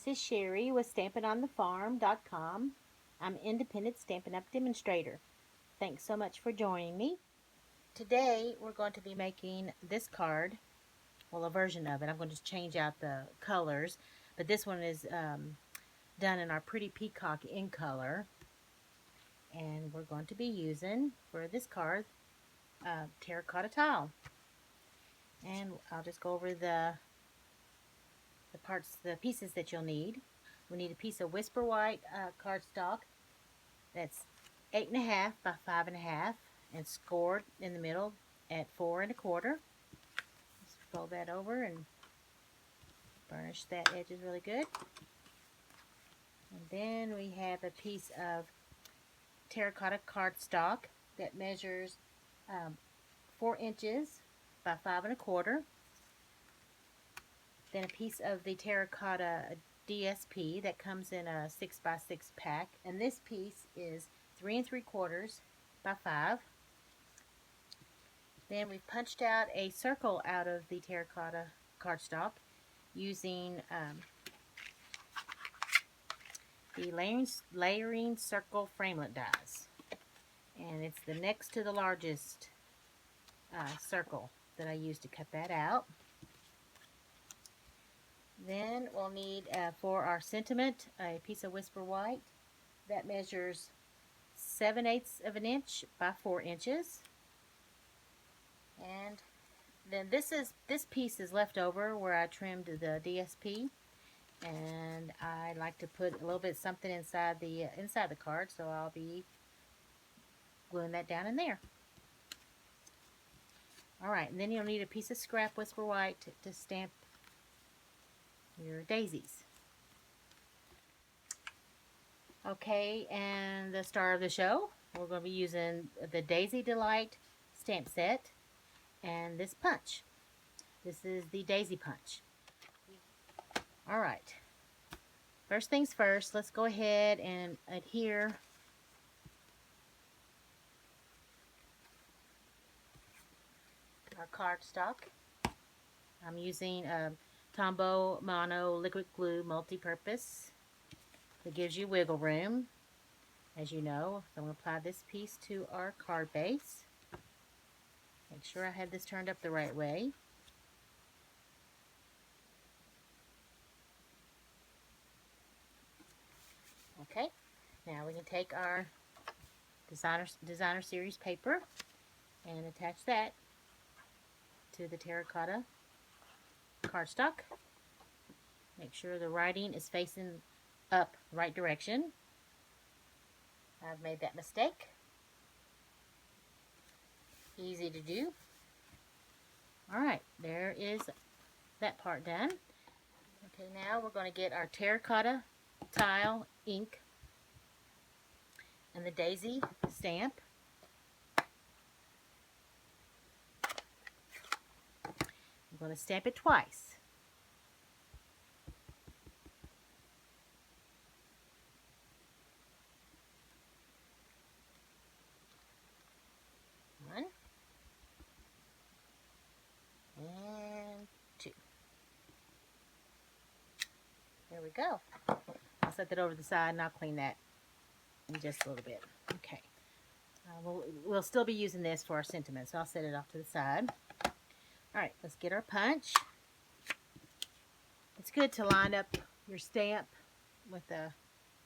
This is Cherie with StampinOnTheFarm.com. I'm independent Stampin' Up demonstrator. Thanks so much for joining me. Today we're going to be making this card, well, a version of it. I'm going to change out the colors, but this one is done in our Pretty Peacock in color. And we're going to be using, for this card, terracotta tile. And I'll just go over the pieces that you'll need. We need a piece of Whisper White cardstock that's 8.5 by 5.5 and scored in the middle at 4 1/4. Just fold that over and burnish that edges really good. And then we have a piece of terracotta cardstock that measures 4 inches by 5 1/4. Then a piece of the terracotta DSP that comes in a 6 by 6 pack, and this piece is 3 3/4 by 5. Then we've punched out a circle out of the terracotta cardstock using the layering circle framelit dies, and it's the next to the largest circle that I used to cut that out. Then we'll need, for our sentiment, a piece of Whisper White that measures 7/8 of an inch by 4 inches. And then this piece is left over where I trimmed the DSP, and I like to put a little bit something inside the card, so I'll be gluing that down in there. Alright, and then you'll need a piece of scrap Whisper White to stamp your daisies. Okay, and the star of the show, we're going to be using the Daisy Delight stamp set and this punch. This is the Daisy Punch. Alright, first things first, let's go ahead and adhere our cardstock. I'm using Tombow Mono Liquid Glue Multi-Purpose that gives you wiggle room, as you know. So I'm going to apply this piece to our card base. Make sure I have this turned up the right way. Okay, now we can take our designer series paper and attach that to the terracotta cardstock. Make sure the writing is facing up the right direction. I've made that mistake. Easy to do. Alright, there is that part done. Okay, now we're going to get our terracotta tile ink and the daisy stamp. I'm going to stamp it twice. One and two. There we go. I'll set that over to the side and I'll clean that in just a little bit. Okay. We'll still be using this for our sentiment, so I'll set it off to the side. Alright, let's get our punch. It's good to line up your stamp with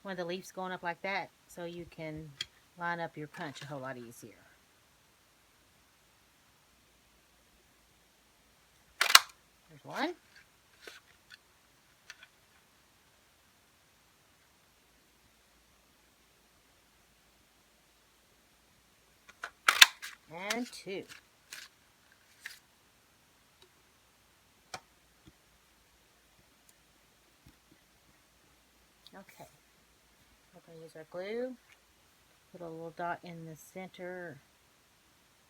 one of the leaves going up like that, so you can line up your punch a whole lot easier. There's one. And two. Okay, we're going to use our glue, put a little dot in the center,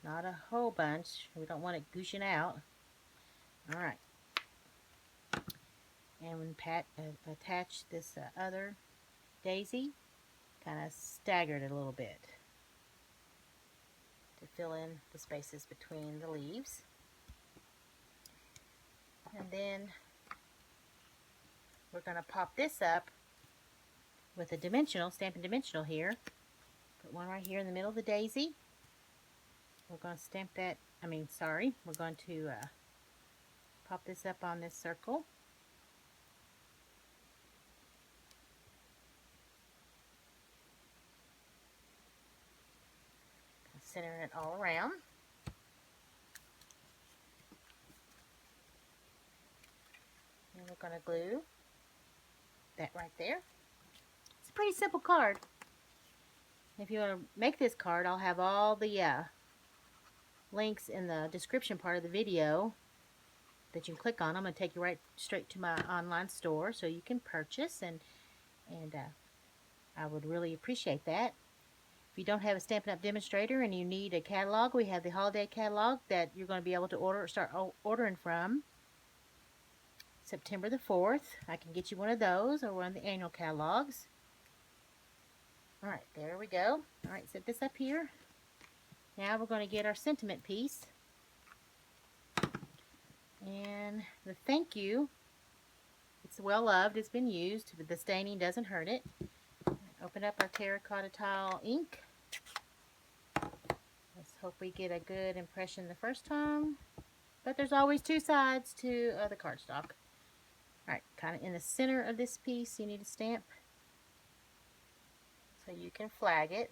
not a whole bunch, we don't want it gushing out. Alright, and when attach this other daisy, kind of staggered it a little bit to fill in the spaces between the leaves. And then we're going to pop this up with a dimensional, Stampin' Dimensional here. Put one right here in the middle of the daisy. We're going to stamp that, we're going to pop this up on this circle. Centering it all around. And we're going to glue that right there. It's a pretty simple card. If you want to make this card, I'll have all the links in the description part of the video that you can click on. I'm going to take you right straight to my online store so you can purchase, and I would really appreciate that. If you don't have a Stampin' Up! Demonstrator and you need a catalog, we have the holiday catalog that you're going to be able to start ordering from September the 4th. I can get you one of those or one of the annual catalogs. Alright, there we go. Alright, set this up here. Now we're going to get our sentiment piece. And the thank you, it's well loved, it's been used, but the staining doesn't hurt it. Open up our terracotta tile ink. Let's hope we get a good impression the first time. But there's always two sides to the cardstock. Alright, kind of in the center of this piece you need to stamp so you can flag it.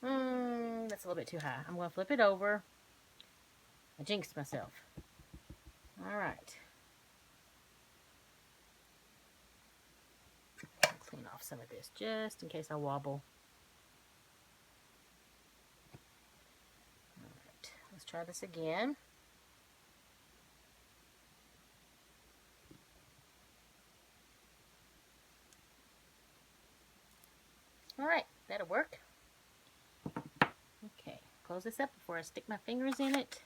That's a little bit too high. I'm going to flip it over. I jinxed myself. Alright. Clean off some of this just in case I wobble. Alright, let's try this again. Alright, that'll work. Okay, close this up before I stick my fingers in it.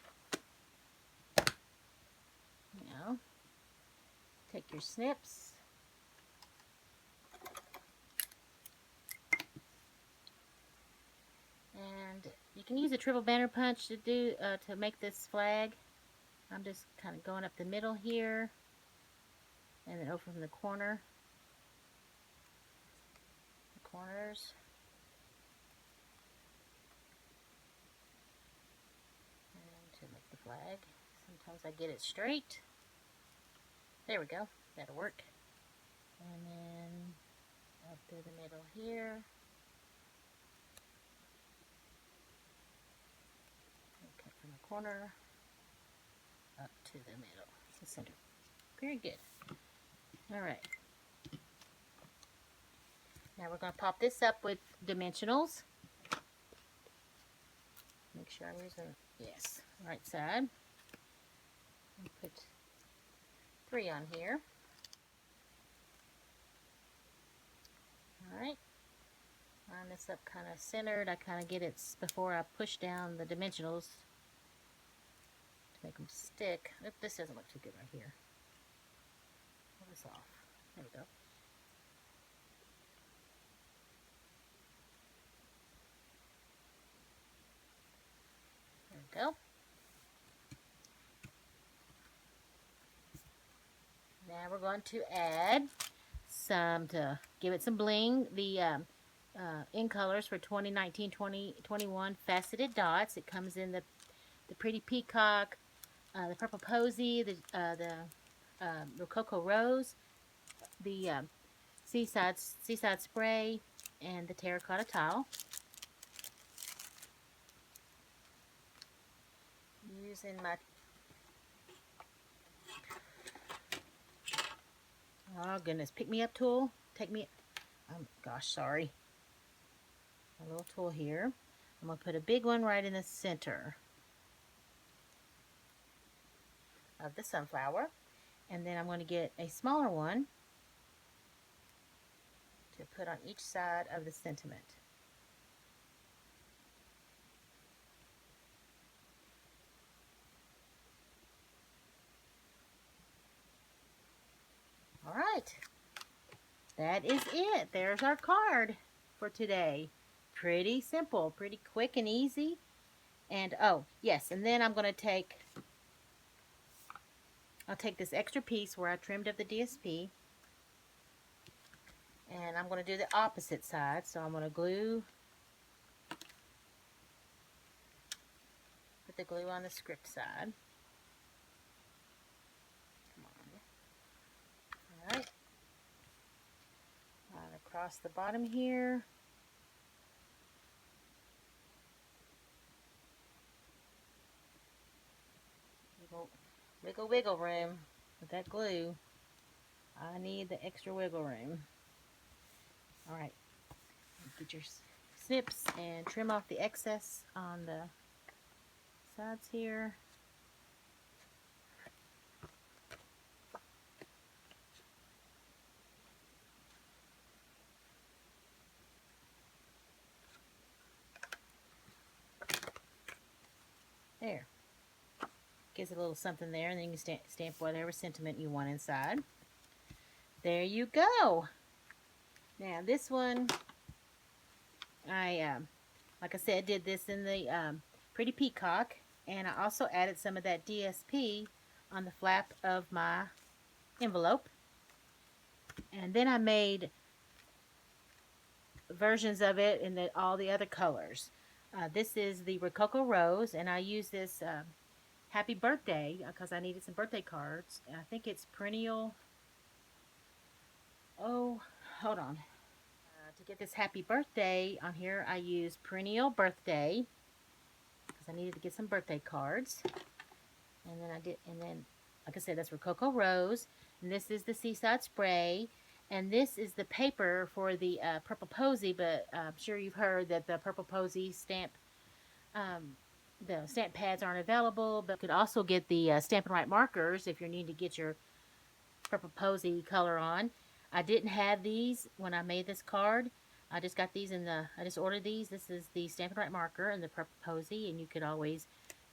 Now, take your snips. And you can use a triple banner punch to make this flag. I'm just kind of going up the middle here and then over from the corners. And to make the flag, sometimes I get it straight. There we go, that'll work. And then up through the middle here. Cut from the corner up to the middle, the center. Very good. Alright. Now we're going to pop this up with dimensionals. Make sure I'm using, yes, right side. And put 3 on here. Alright. Line this up kind of centered. I kind of get it before I push down the dimensionals to make them stick. Oop, this doesn't look too good right here. Pull this off. There we go. There we go. Now we're going to add some, to give it some bling, the in colors for 2019-2021 faceted dots. It comes in the pretty peacock, the purple posy, the rococo rose, the seaside spray, and the terracotta tile. Using my oh goodness, pick me up tool. Take me, gosh, sorry. A little tool here. I'm going to put a big one right in the center of the sunflower. And then I'm going to get a smaller one to put on each side of the sentiment. Alright, that is it. There's our card for today. Pretty simple, pretty quick and easy. And oh, yes, and then I'll take this extra piece where I trimmed up the DSP, and I'm going to do the opposite side. So I'm going to put the glue on the script side. Come on. Alright. Across the bottom here. Wiggle room with that glue. I need the extra wiggle room. Alright. Get your snips and trim off the excess on the sides here. There. Gives a little something there, and then you can stamp whatever sentiment you want inside. There you go. Now this one, I like I said, did this in the Pretty Peacock, and I also added some of that DSP on the flap of my envelope. And then I made versions of it in all the other colors. This is the Rococo Rose, and I use this Happy Birthday because I needed some birthday cards. I think it's Perennial. Oh, hold on. To get this Happy Birthday on here, I used Perennial Birthday because I needed to get some birthday cards. And then like I said, that's Rococo Rose, and this is the Seaside Spray, and this is the paper for the Purple Posy. But I'm sure you've heard that the Purple Posy stamp, the stamp pads aren't available. But you could also get the Stampin' Right markers if you need to get your Purple Posy color on. I didn't have these when I made this card. I just got these I just ordered these. This is the Stampin' Right marker and the Purple Posy, and you could always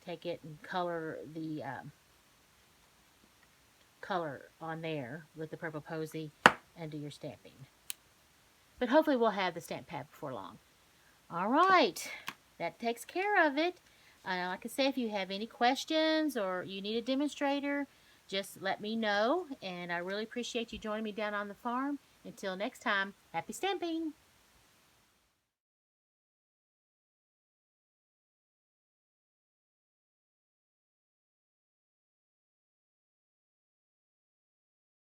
take it and color the color on there with the Purple Posy and do your stamping. But hopefully we'll have the stamp pad before long. Alright, that takes care of it. Like I say, if you have any questions or you need a demonstrator, just let me know. And I really appreciate you joining me down on the farm. Until next time, happy stamping!